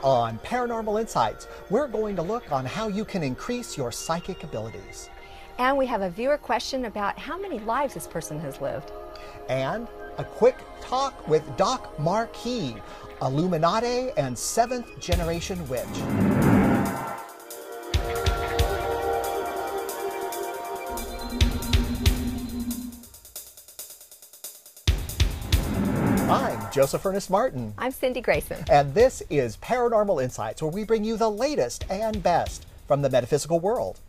On Paranormal Insights, we're going to look on how you can increase your psychic abilities. And we have a viewer question about how many lives this person has lived. And a quick talk with Doc Marquis, Illuminati and 7th generation witch. I'm Joseph Ernest Martin. I'm Cindy Grayson. And this is Paranormal Insights, where we bring you the latest and best from the metaphysical world.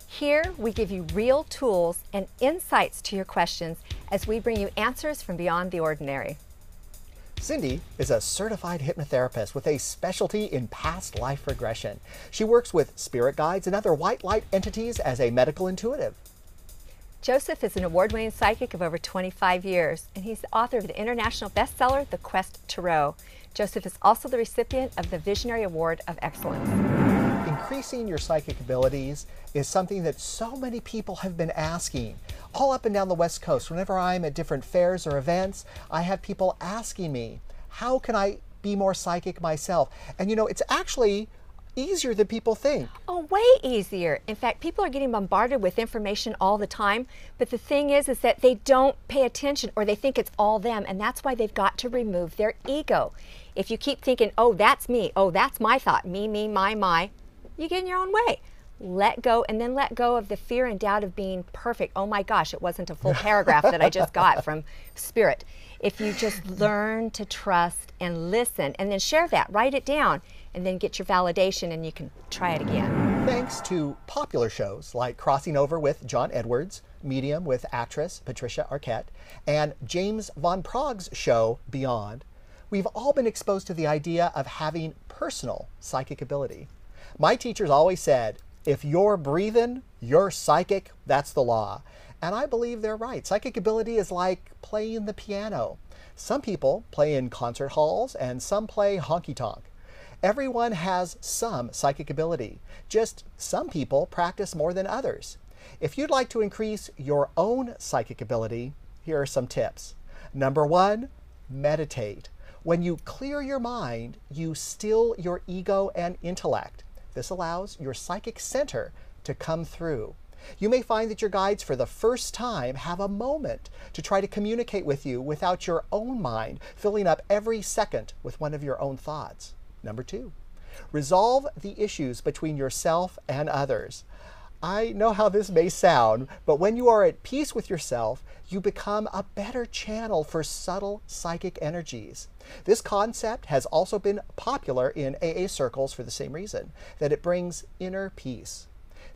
Here we give you real tools and insights to your questions as we bring you answers from beyond the ordinary. Cindy is a certified hypnotherapist with a specialty in past life regression. She works with spirit guides and other white light entities as a medical intuitive. Joseph is an award-winning psychic of over 25 years, and he's the author of the international bestseller, The Quest to Row. Joseph is also the recipient of the Visionary Award of Excellence. Increasing your psychic abilities is something that so many people have been asking. All up and down the West Coast, whenever I'm at different fairs or events, I have people asking me, how can I be more psychic myself? And you know, it's actually easier than people think. Oh, way easier. In fact, people are getting bombarded with information all the time, but the thing is that they don't pay attention, or they think it's all them, and that's why they've got to remove their ego. If you keep thinking, oh, that's me, oh, that's my thought, me, my, you get in your own way. Let go, and then let go of the fear and doubt of being perfect. Oh my gosh, it wasn't a full paragraph that I just got from Spirit. If you just learn to trust and listen, and then share that, write it down, and then get your validation, and you can try it again. Thanks to popular shows like Crossing Over with John Edwards, Medium with actress Patricia Arquette, and James Von Prague's show Beyond, we've all been exposed to the idea of having personal psychic ability. My teachers always said, if you're breathing, you're psychic, that's the law. And I believe they're right. Psychic ability is like playing the piano. Some people play in concert halls and some play honky-tonk. Everyone has some psychic ability. Just some people practice more than others. If you'd like to increase your own psychic ability, here are some tips. Number 1, meditate. When you clear your mind, you still your ego and intellect. This allows your psychic center to come through. You may find that your guides for the first time have a moment to try to communicate with you without your own mind filling up every second with one of your own thoughts. Number 2, resolve the issues between yourself and others. I know how this may sound, but when you are at peace with yourself, you become a better channel for subtle psychic energies. This concept has also been popular in AA circles for the same reason, that it brings inner peace.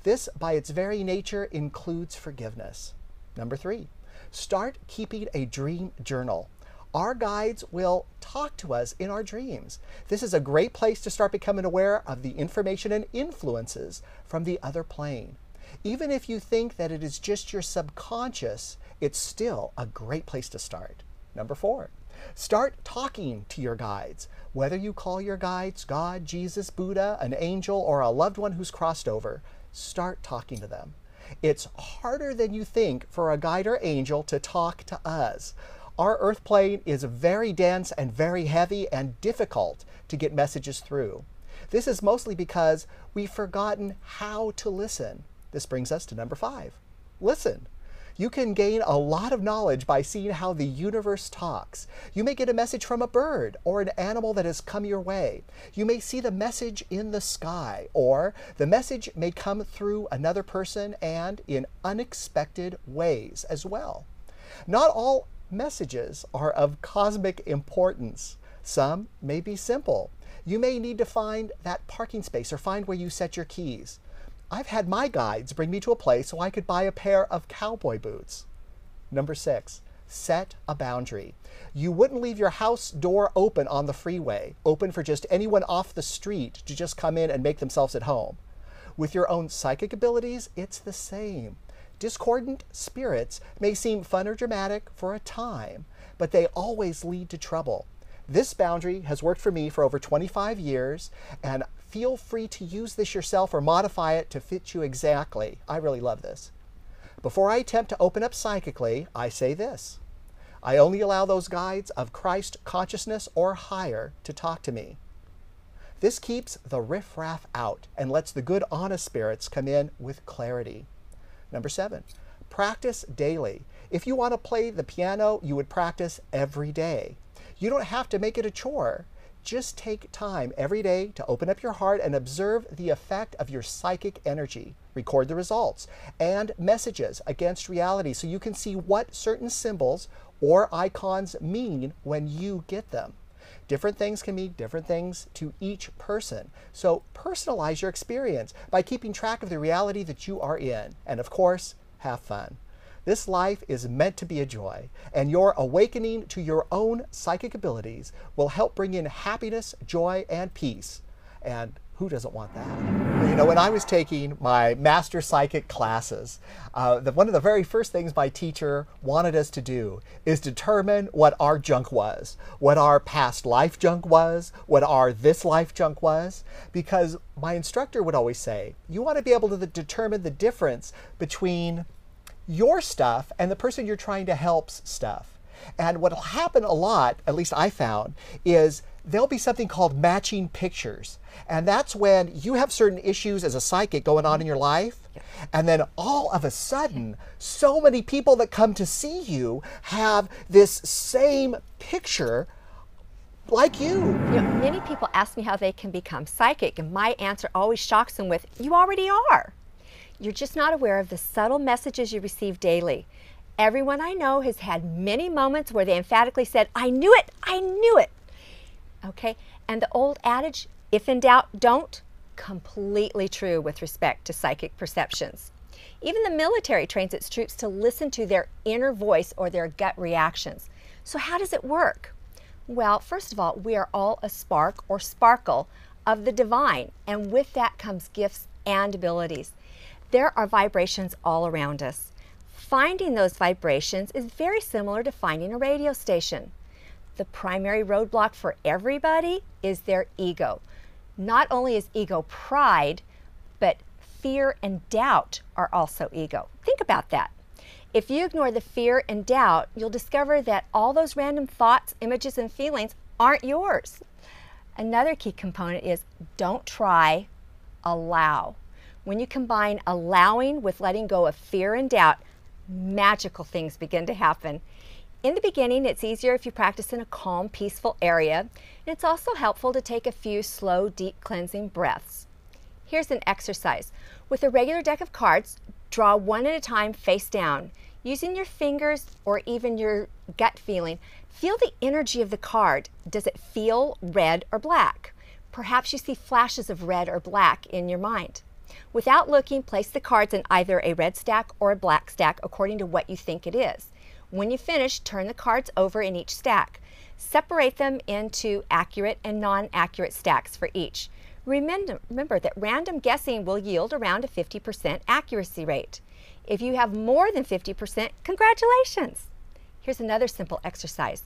This, by its very nature, includes forgiveness. Number 3, start keeping a dream journal. Our guides will talk to us in our dreams. This is a great place to start becoming aware of the information and influences from the other plane. Even if you think that it is just your subconscious, it's still a great place to start. Number 4, start talking to your guides. Whether you call your guides God, Jesus, Buddha, an angel, or a loved one who's crossed over, start talking to them. It's harder than you think for a guide or angel to talk to us. Our earth plane is very dense and very heavy and difficult to get messages through. This is mostly because we've forgotten how to listen. This brings us to number 5. Listen. You can gain a lot of knowledge by seeing how the universe talks. You may get a message from a bird or an animal that has come your way. You may see the message in the sky, or the message may come through another person and in unexpected ways as well. Not all messages are of cosmic importance. Some may be simple. You may need to find that parking space or find where you set your keys. I've had my guides bring me to a place so I could buy a pair of cowboy boots. Number 6, set a boundary. You wouldn't leave your house door open on the freeway, open for just anyone off the street to just come in and make themselves at home. With your own psychic abilities, it's the same. Discordant spirits may seem fun or dramatic for a time, but they always lead to trouble. This boundary has worked for me for over 25 years, and feel free to use this yourself or modify it to fit you exactly. I really love this. Before I attempt to open up psychically, I say this: I only allow those guides of Christ consciousness or higher to talk to me. This keeps the riffraff out and lets the good, honest spirits come in with clarity. Number 7, practice daily. If you want to play the piano, you would practice every day. You don't have to make it a chore. Just take time every day to open up your heart and observe the effect of your psychic energy. Record the results and messages against reality so you can see what certain symbols or icons mean when you get them. Different things can mean different things to each person. So personalize your experience by keeping track of the reality that you are in. And of course, have fun. This life is meant to be a joy, and your awakening to your own psychic abilities will help bring in happiness, joy, and peace. And who doesn't want that? You know, when I was taking my master psychic classes, one of the very first things my teacher wanted us to do is determine what our junk was, what our past life junk was, what our this life junk was, because my instructor would always say, you want to be able to determine the difference between your stuff and the person you're trying to help's stuff. And what'll happen a lot, at least I found, is there'll be something called matching pictures. And that's when you have certain issues as a psychic going on in your life, and then all of a sudden, so many people that come to see you have this same picture like you. You know, many people ask me how they can become psychic, and my answer always shocks them with, you already are. You're just not aware of the subtle messages you receive daily. Everyone I know has had many moments where they emphatically said, I knew it, I knew it. Okay, and the old adage, if in doubt, don't, completely true with respect to psychic perceptions. Even the military trains its troops to listen to their inner voice or their gut reactions. So how does it work? Well, first of all, we are all a spark or sparkle of the divine, and with that comes gifts and abilities. There are vibrations all around us. Finding those vibrations is very similar to finding a radio station. The primary roadblock for everybody is their ego. Not only is ego pride, but fear and doubt are also ego. Think about that. If you ignore the fear and doubt, you'll discover that all those random thoughts, images, and feelings aren't yours. Another key component is don't try, allow. When you combine allowing with letting go of fear and doubt, magical things begin to happen. In the beginning, it's easier if you practice in a calm, peaceful area, and it's also helpful to take a few slow, deep cleansing breaths. Here's an exercise. With a regular deck of cards, draw one at a time face down. Using your fingers or even your gut feeling, feel the energy of the card. Does it feel red or black? Perhaps you see flashes of red or black in your mind. Without looking, place the cards in either a red stack or a black stack according to what you think it is. When you finish, turn the cards over in each stack. Separate them into accurate and non-accurate stacks for each. Remember that random guessing will yield around a 50% accuracy rate. If you have more than 50%, congratulations! Here's another simple exercise.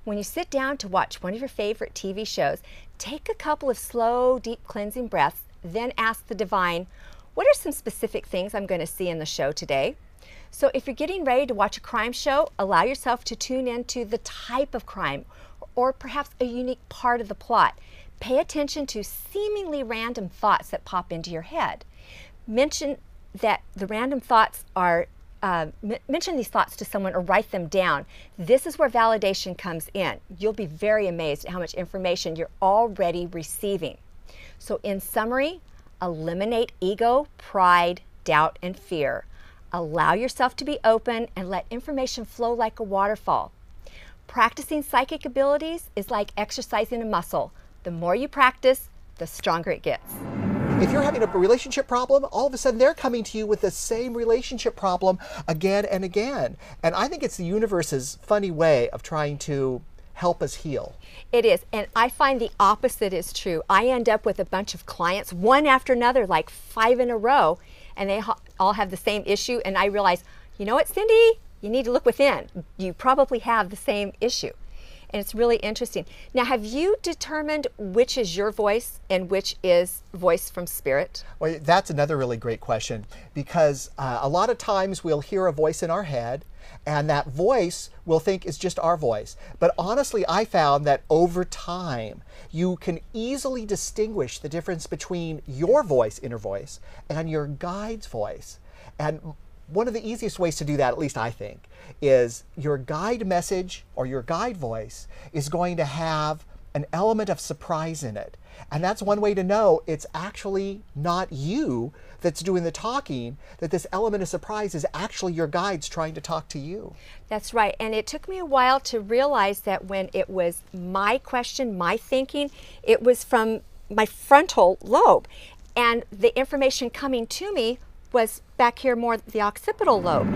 When you sit down to watch one of your favorite TV shows, take a couple of slow, deep cleansing breaths, then ask the divine, what are some specific things I'm going to see in the show today? So if you're getting ready to watch a crime show, allow yourself to tune into the type of crime or perhaps a unique part of the plot. Pay attention to seemingly random thoughts that pop into your head. Mention that the random thoughts are, mention these thoughts to someone or write them down. This is where validation comes in. You'll be very amazed at how much information you're already receiving. So in summary, eliminate ego, pride, doubt, and fear. Allow yourself to be open and let information flow like a waterfall. Practicing psychic abilities is like exercising a muscle. The more you practice, the stronger it gets. If you're having a relationship problem, all of a sudden they're coming to you with the same relationship problem again and again. And I think it's the universe's funny way of trying to help us heal. It is, and I find the opposite is true. I end up with a bunch of clients, one after another, like 5 in a row, and they all have the same issue, and I realize, you know what, Cindy? You need to look within. You probably have the same issue. And it's really interesting. Now, have you determined which is your voice and which is voice from spirit? Well, that's another really great question, because a lot of times we'll hear a voice in our head, And that voice we'll think is just our voice. But honestly, I found that over time, you can easily distinguish the difference between your voice, inner voice, and your guide's voice. And one of the easiest ways to do that, at least I think, is your guide message or your guide voice is going to have an element of surprise in it. And that's one way to know it's actually not you that's doing the talking, that this element of surprise is actually your guides trying to talk to you. That's right. And it took me a while to realize that when it was my question, my thinking, it was from my frontal lobe. And the information coming to me was back here more the occipital lobe.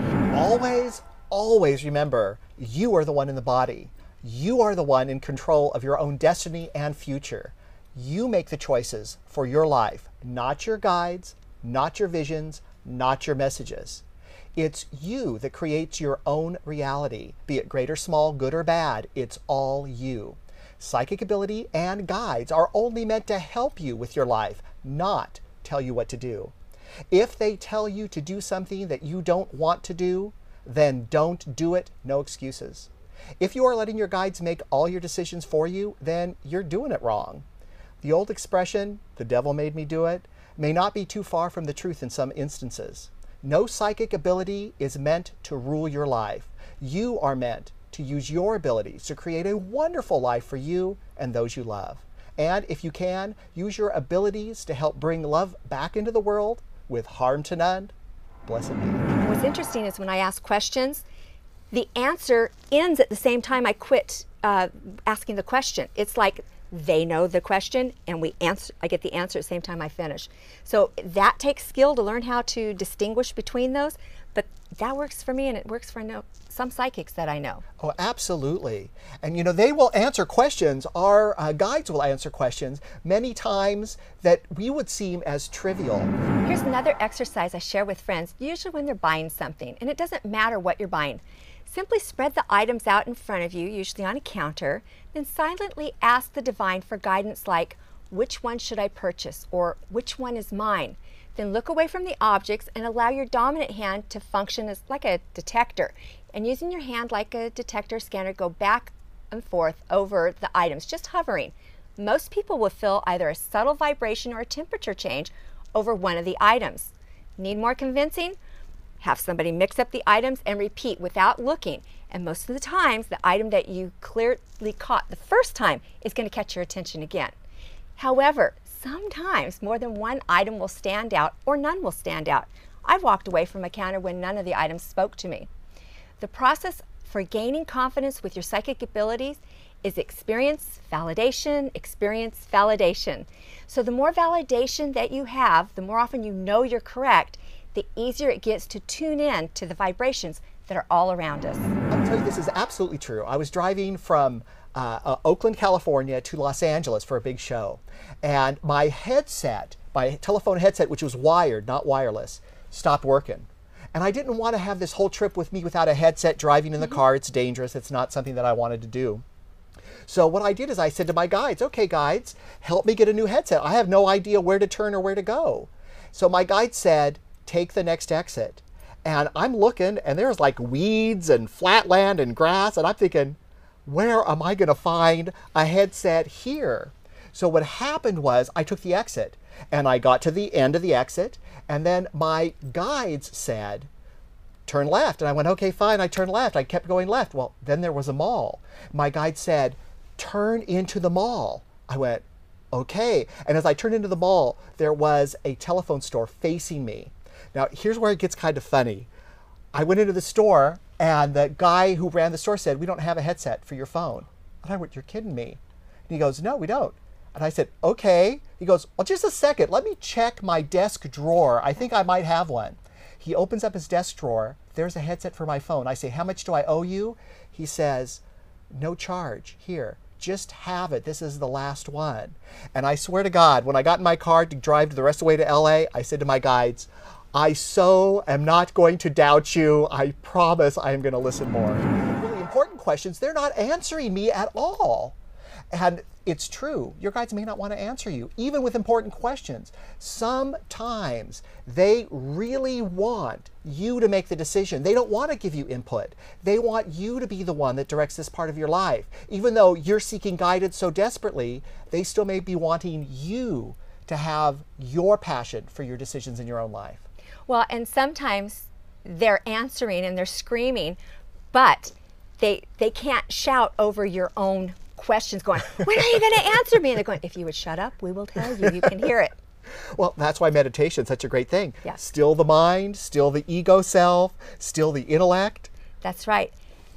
Always remember, you are the one in the body. You are the one in control of your own destiny and future. You make the choices for your life, not your guides, not your visions, not your messages. It's you that creates your own reality, be it great or small, good or bad. It's all you. Psychic ability and guides are only meant to help you with your life, not tell you what to do. If they tell you to do something that you don't want to do, then don't do it, no excuses. If you are letting your guides make all your decisions for you, then you're doing it wrong. The old expression, the devil made me do it, may not be too far from the truth in some instances. No psychic ability is meant to rule your life. You are meant to use your abilities to create a wonderful life for you and those you love. And if you can, use your abilities to help bring love back into the world with harm to none. Blessed be. What's interesting is when I ask questions, the answer ends at the same time I quit asking the question. It's like they know the question and I get the answer at the same time I finish. So that takes skill to learn how to distinguish between those, but that works for me and it works for some psychics that I know. Oh, absolutely. And you know, they will answer questions, our guides will answer questions many times that we would seem as trivial. Here's another exercise I share with friends, usually when they're buying something, and it doesn't matter what you're buying. Simply spread the items out in front of you, usually on a counter, then silently ask the divine for guidance like, which one should I purchase, or which one is mine? Then look away from the objects and allow your dominant hand to function as like a detector. And using your hand like a detector scanner, go back and forth over the items, just hovering. Most people will feel either a subtle vibration or a temperature change over one of the items. Need more convincing? Have somebody mix up the items and repeat without looking. And most of the times, the item that you clearly caught the first time is going to catch your attention again. However, sometimes more than one item will stand out or none will stand out. I've walked away from a counter when none of the items spoke to me. The process for gaining confidence with your psychic abilities is experience, validation, experience, validation. So the more validation that you have, the more often you know you're correct, the easier it gets to tune in to the vibrations that are all around us. I'll tell you, this is absolutely true. I was driving from Oakland, California to Los Angeles for a big show. And my headset, my telephone headset, which was wired, not wireless, stopped working. And I didn't want to have this whole trip with me without a headset driving in the car. It's dangerous. It's not something that I wanted to do. So what I did is I said to my guides, okay, guides, help me get a new headset. I have no idea where to turn or where to go. So my guide said, take the next exit. And I'm looking, and there's like weeds and flat land and grass, and I'm thinking, where am I going to find a headset here? So what happened was I took the exit, and I got to the end of the exit, and then my guides said, turn left. And I went, okay, fine, I turned left. I kept going left. Well, then there was a mall. My guide said, turn into the mall. I went, okay. And as I turned into the mall, there was a telephone store facing me. Now, here's where it gets kind of funny. I went into the store, and the guy who ran the store said, we don't have a headset for your phone. And I went, you're kidding me. And he goes, no, we don't. And I said, okay. He goes, well, just a second. Let me check my desk drawer. I think I might have one. He opens up his desk drawer. There's a headset for my phone. I say, how much do I owe you? He says, no charge. Here, just have it. This is the last one. And I swear to God, when I got in my car to drive the rest of the way to LA, I said to my guides, I so am not going to doubt you. I promise I am going to listen more. Really important questions, they're not answering me at all. And it's true, your guides may not want to answer you, even with important questions. Sometimes they really want you to make the decision. They don't want to give you input. They want you to be the one that directs this part of your life. Even though you're seeking guidance so desperately, they still may be wanting you to have your passion for your decisions in your own life. Well, and sometimes they're answering and they're screaming, but they can't shout over your own questions going, when are you going to answer me? And they're going, if you would shut up, we will tell you. You can hear it. Well, that's why meditation is such a great thing. Yeah. Still the mind, still the ego self, still the intellect. That's right.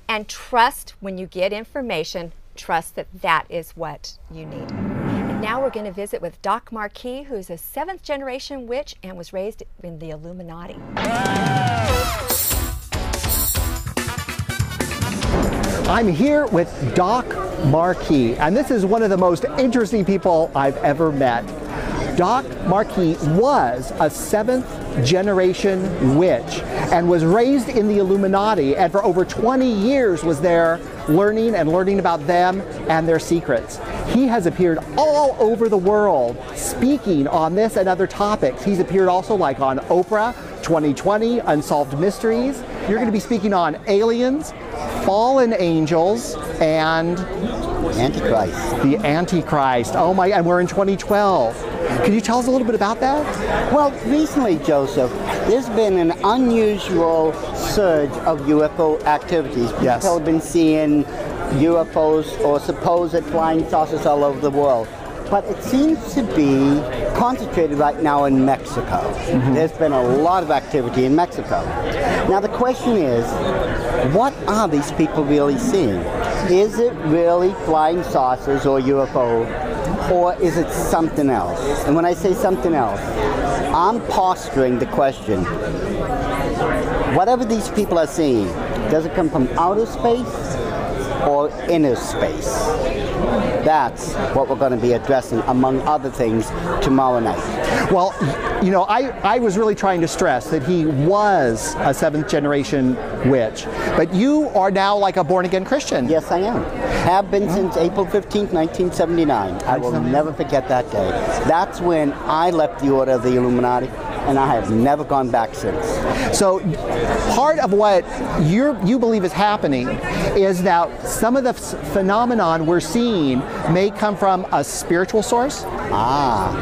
And trust when you get information, trust that that is what you need. And now we're going to visit with Doc Marquis, who's a 7th generation witch and was raised in the Illuminati. I'm here with Doc Marquis, and this is one of the most interesting people I've ever met. Doc Marquis was a 7th generation witch and was raised in the Illuminati, and for over 20 years was there learning about them and their secrets. He has appeared all over the world speaking on this and other topics. He's appeared also like on Oprah, 2020, Unsolved Mysteries. You're going to be speaking on aliens, fallen angels, and Antichrist. The Antichrist. Oh my, and we're in 2012. Can you tell us a little bit about that? Well, recently, Joseph, there's been an unusual surge of UFO activities. People Yes. have been seeing UFOs or supposed flying saucers all over the world. But it seems to be concentrated right now in Mexico. There's been a lot of activity in Mexico. Now the question is, what are these people really seeing? Is it really flying saucers or UFO, or is it something else? And when I say something else, I'm posturing the question, whatever these people are seeing, does it come from outer space or inner space? That's what we're going to be addressing, among other things, tomorrow night. Well, you know, I was really trying to stress that he was a 7th generation witch, but you are now like a born-again Christian. Yes, I am. Have been since April 15th, 1979. I will never forget that day. That's when I left the Order of the Illuminati, and I have never gone back since. So part of what you believe is happening is that some of the phenomenon we're seeing may come from a spiritual source? Ah,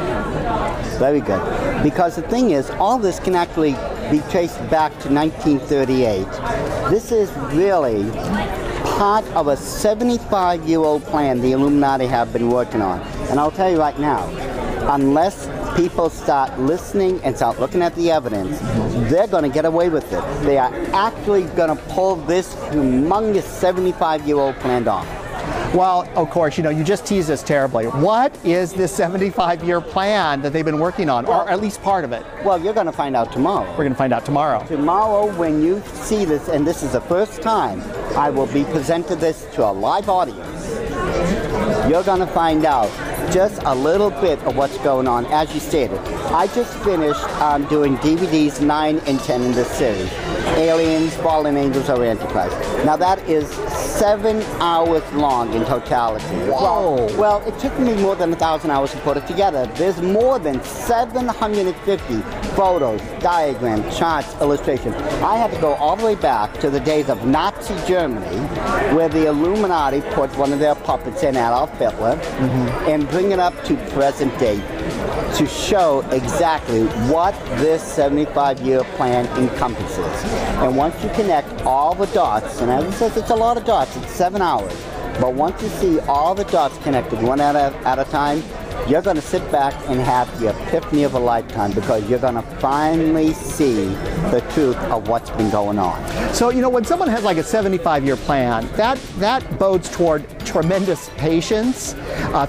very good. Because the thing is, all this can actually be traced back to 1938. This is really part of a 75-year-old plan the Illuminati have been working on. And I'll tell you right now, unless people start listening and start looking at the evidence, they're going to get away with it. They are actually going to pull this humongous 75-year-old plan off. Well, of course, you know, you just teased us terribly. What is this 75-year plan that they've been working on, or at least part of it? Well, you're going to find out tomorrow. We're going to find out tomorrow. Tomorrow, when you see this, and this is the first time I will be presenting this to a live audience, you're going to find out just a little bit of what's going on. As you stated, I just finished doing DVDs 9 and 10 in this series, Aliens, Fallen Angels, or Antichrist. Now that is 7 hours long in totality. Whoa! Well, it took me more than 1,000 hours to put it together. There's more than 750 photos, diagrams, charts, illustrations. I had to go all the way back to the days of Nazi Germany, where the Illuminati put one of their puppets in, Adolf Hitler, and bring it up to present day to show exactly what this 75-year plan encompasses. And once you connect all the dots, and as it says, it's a lot of dots, it's 7 hours, but once you see all the dots connected one at a time, you're going to sit back and have the epiphany of a lifetime, because you're going to finally see the truth of what's been going on. So, you know, when someone has like a 75-year plan, that bodes toward tremendous patience,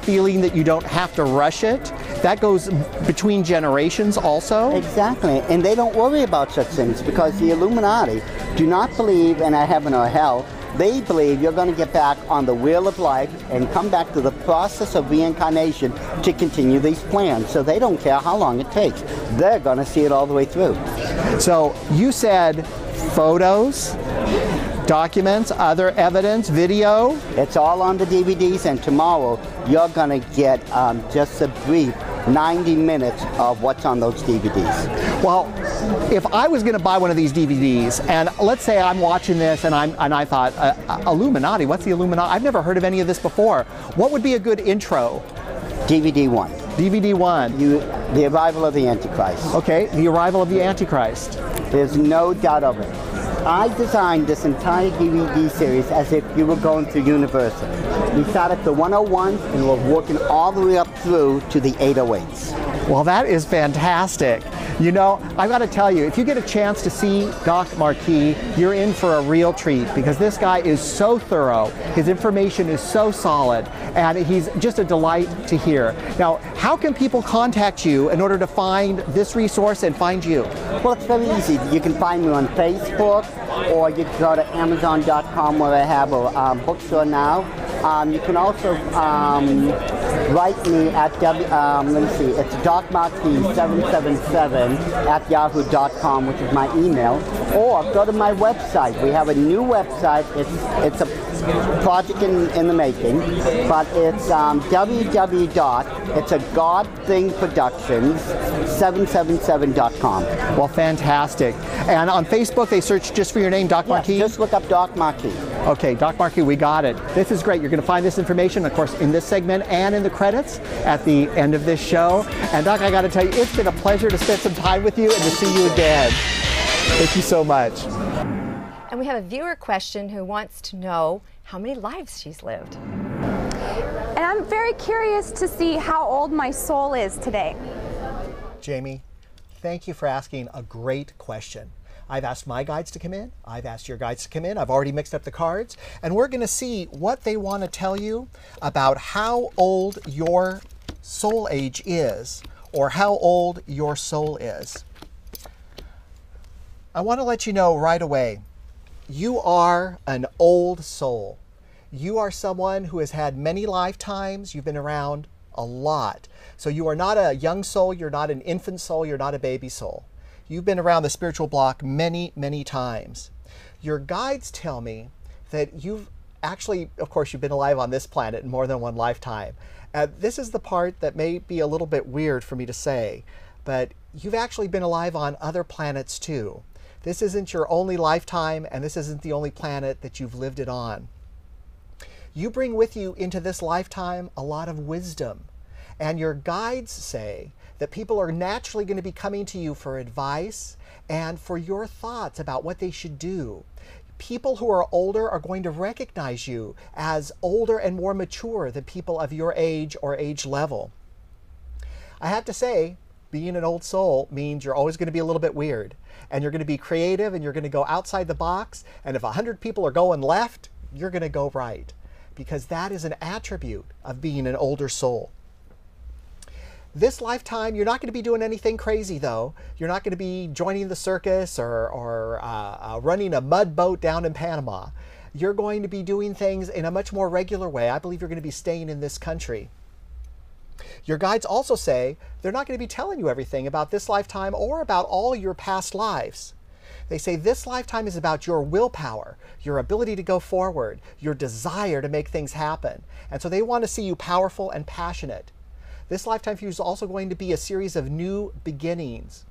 feeling that you don't have to rush it. That goes between generations also. Exactly, and they don't worry about such things, because the Illuminati do not believe in a heaven or hell. They believe you're going to get back on the wheel of life and come back to the process of reincarnation to continue these plans. So they don't care how long it takes. They're going to see it all the way through. So you said photos, documents, other evidence, video. It's all on the DVDs, and tomorrow you're going to get just a brief 90 minutes of what's on those DVDs. Well, if I was going to buy one of these DVDs, and let's say I'm watching this and I thought, Illuminati, what's the Illuminati? I've never heard of any of this before. What would be a good intro? DVD 1. DVD 1. The Arrival of the Antichrist. Okay, The Arrival of the Antichrist. There's no doubt of it. I designed this entire DVD series as if you were going through university. We started at the 101s and we're working all the way up through to the 808s. Well, that is fantastic. You know, I've got to tell you, if you get a chance to see Doc Marquis, you're in for a real treat, because this guy is so thorough, his information is so solid, and he's just a delight to hear. Now, how can people contact you in order to find this resource and find you? Well, it's very easy. You can find me on Facebook, or you can go to Amazon.com, where I have a bookstore now. You can also write me at it's Doc Marquis 777 at yahoo.com, which is my email, or go to my website. We have a new website. It's a project in the making, but it's it's a God Thing Productions 777.com. Well, fantastic. And on Facebook, they search just for your name, Doc Marquis? Just look up Doc Marquis. Okay, Doc Marquis, we got it. This is great. You're going to find this information, of course, in this segment and in the credits at the end of this show. And Doc, I got to tell you, it's been a pleasure to spend some time with you and to see you again. Thank you so much. And we have a viewer question who wants to know how many lives she's lived. And I'm very curious to see how old my soul is today. Jamie, thank you for asking a great question. I've asked my guides to come in. I've asked your guides to come in. I've already mixed up the cards. And we're going to see what they want to tell you about how old your soul age is, or how old your soul is. I want to let you know right away, you are an old soul. You are someone who has had many lifetimes. You've been around a lot. So you are not a young soul. You're not an infant soul. You're not a baby soul. You've been around the spiritual block many, many times. Your guides tell me that you've actually, of course, you've been alive on this planet in more than one lifetime. This is the part that may be a little bit weird for me to say, but you've actually been alive on other planets too. This isn't your only lifetime, and this isn't the only planet that you've lived it on. You bring with you into this lifetime a lot of wisdom, and your guides say that people are naturally going to be coming to you for advice and for your thoughts about what they should do. People who are older are going to recognize you as older and more mature than people of your age or age level. I have to say, being an old soul means you're always going to be a little bit weird, and you're going to be creative, and you're going to go outside the box, and if 100 people are going left, you're going to go right, because that is an attribute of being an older soul. This lifetime, you're not going to be doing anything crazy, though. You're not going to be joining the circus or running a mud boat down in Panama. You're going to be doing things in a much more regular way. I believe you're going to be staying in this country. Your guides also say they're not going to be telling you everything about this lifetime or about all your past lives. They say this lifetime is about your willpower, your ability to go forward, your desire to make things happen. And so they want to see you powerful and passionate. This lifetime for you is also going to be a series of new beginnings.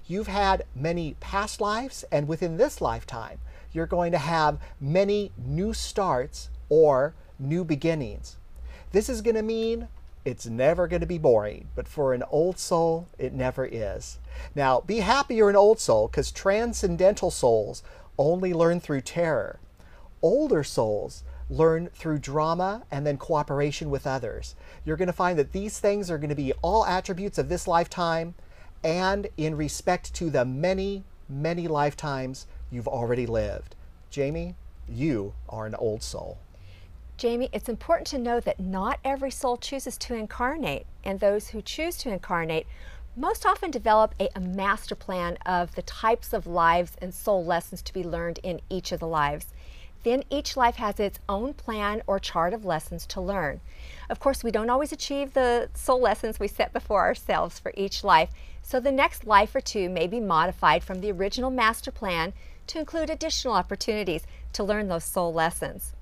You've had many past lives, and within this lifetime, you're going to have many new starts or new beginnings. This is going to mean it's never going to be boring, but for an old soul, it never is. Now, be happy you're an old soul, because transcendental souls only learn through terror. Older souls learn through drama and then cooperation with others. You're going to find that these things are going to be all attributes of this lifetime and in respect to the many, many lifetimes you've already lived. Jamie, you are an old soul. Jamie, it's important to know that not every soul chooses to incarnate, and those who choose to incarnate most often develop a master plan of the types of lives and soul lessons to be learned in each of the lives. Then each life has its own plan or chart of lessons to learn. Of course, we don't always achieve the soul lessons we set before ourselves for each life, so the next life or two may be modified from the original master plan to include additional opportunities. to learn those soul lessons.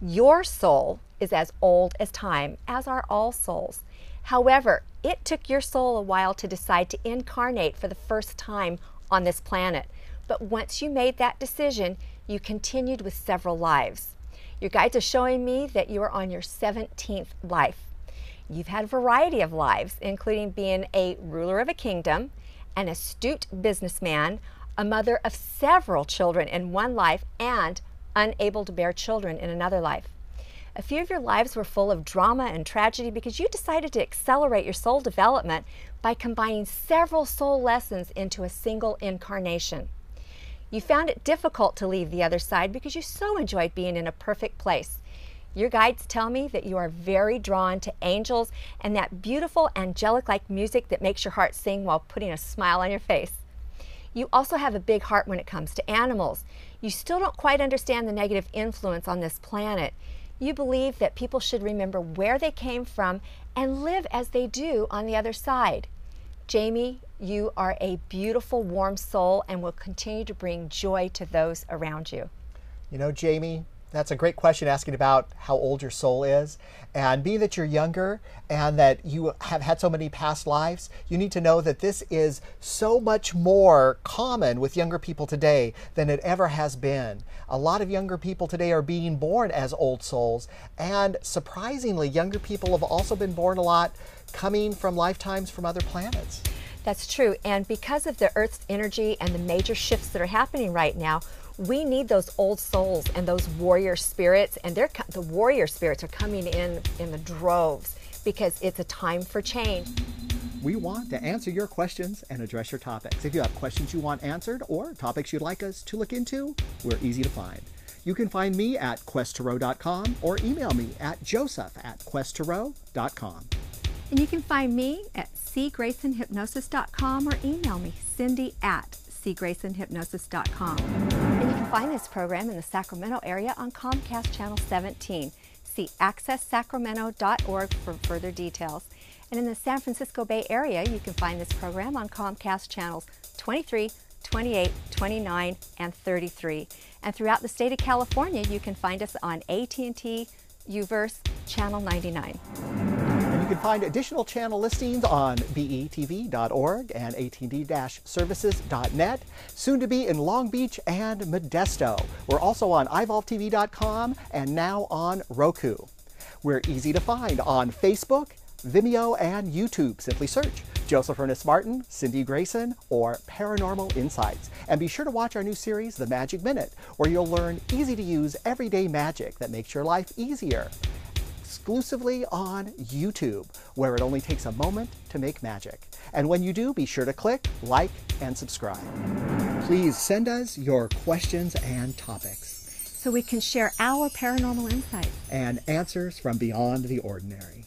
Your soul is as old as time, as are all souls. However, it took your soul a while to decide to incarnate for the first time on this planet. But once you made that decision, you continued with several lives. Your guides are showing me that you are on your 17th life. You've had a variety of lives, including being a ruler of a kingdom, an astute businessman, a mother of several children in one life, and unable to bear children in another life. A few of your lives were full of drama and tragedy because you decided to accelerate your soul development by combining several soul lessons into a single incarnation. You found it difficult to leave the other side because you so enjoyed being in a perfect place. Your guides tell me that you are very drawn to angels and that beautiful angelic-like music that makes your heart sing while putting a smile on your face. You also have a big heart when it comes to animals. You still don't quite understand the negative influence on this planet. You believe that people should remember where they came from and live as they do on the other side. Jamie, you are a beautiful, warm soul and will continue to bring joy to those around you. You know, Jamie, that's a great question, asking about how old your soul is. And being that you're younger and that you have had so many past lives, you need to know that this is so much more common with younger people today than it ever has been. A lot of younger people today are being born as old souls. And surprisingly, younger people have also been born a lot coming from lifetimes from other planets. That's true. And because of the Earth's energy and the major shifts that are happening right now, we need those old souls and those warrior spirits, and the warrior spirits are coming in the droves because it's a time for change. We want to answer your questions and address your topics. If you have questions you want answered or topics you'd like us to look into, we're easy to find. You can find me at questtarot.com or email me at joseph@questtarot.com. And you can find me at cgraysonhypnosis.com or email me cindy@cgraysonhypnosis.com. And you can find this program in the Sacramento area on Comcast Channel 17. See accesssacramento.org for further details. And in the San Francisco Bay Area, you can find this program on Comcast Channels 23, 28, 29, and 33. And throughout the state of California, you can find us on AT&T Uverse Channel 99. You can find additional channel listings on betv.org and atd-services.net, soon to be in Long Beach and Modesto. We're also on ivolvetv.com and now on Roku. We're easy to find on Facebook, Vimeo, and YouTube. Simply search Joseph Ernest Martin, Cindy Grayson, or Paranormal Insights. And be sure to watch our new series, The Magic Minute, where you'll learn easy-to-use everyday magic that makes your life easier. Exclusively on YouTube, where it only takes a moment to make magic. And when you do, be sure to click like and subscribe. Please send us your questions and topics, so we can share our paranormal insights and answers from beyond the ordinary.